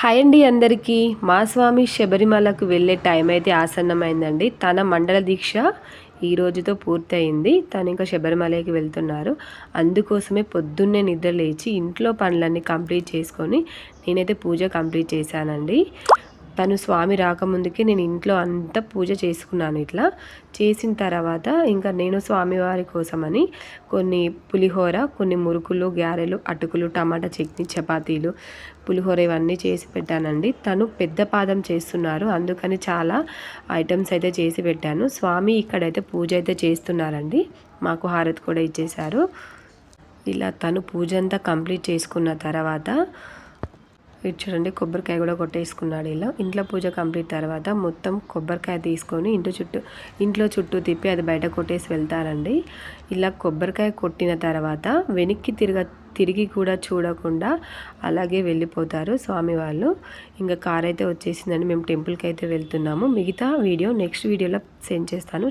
Hi అండి అందరికీ. మా స్వామి శబరిమలకు వెళ్ళే టైం అయితే ఆసన్నమైందండి. తన మండల దీక్ష ఈ రోజుతో పూర్తయింది. తను ఇంకా శబరిమలకి వెళ్తున్నారు. అందుకోసమే పొద్దున్నే నిద్ర లేచి ఇంట్లో పనులన్నీ కంప్లీట్ చేసుకొని నేనైతే పూజ కంప్లీట్ చేశానండి. తను స్వామి రాకముందుకే నేను ఇంట్లో అంతా పూజ చేసుకున్నాను. ఇట్లా చేసిన తర్వాత ఇంకా నేను స్వామివారి కోసమని కొన్ని పులిహోర, కొన్ని మురుకులు, గారెలు, అటుకులు, టమాటా చట్నీ, చపాతీలు, పులిహోర ఇవన్నీ చేసి పెట్టానండి. తను పెద్ద పాదం చేస్తున్నారు, అందుకని చాలా ఐటమ్స్ అయితే చేసి పెట్టాను. స్వామి ఇక్కడైతే పూజ అయితే చేస్తున్నారండి. మాకు హారతి కూడా ఇచ్చేశారు. ఇలా తను పూజ అంతా కంప్లీట్ చేసుకున్న తర్వాత చూడండి కొబ్బరికాయ కూడా కొట్టేసుకున్నాడు. ఇలా ఇంట్లో పూజ కంప్లీట్ తర్వాత మొత్తం కొబ్బరికాయ తీసుకొని ఇంట్లో చుట్టూ తిప్పి అది బయట కొట్టేసి వెళ్తారండి. ఇలా కొబ్బరికాయ కొట్టిన తర్వాత వెనక్కి తిరిగి కూడా చూడకుండా అలాగే వెళ్ళిపోతారు స్వామి వాళ్ళు. ఇంకా కార్ అయితే వచ్చేసిందండి. మేము టెంపుల్కి అయితే వెళ్తున్నాము. మిగతా వీడియో నెక్స్ట్ వీడియోలో సెండ్ చేస్తాను.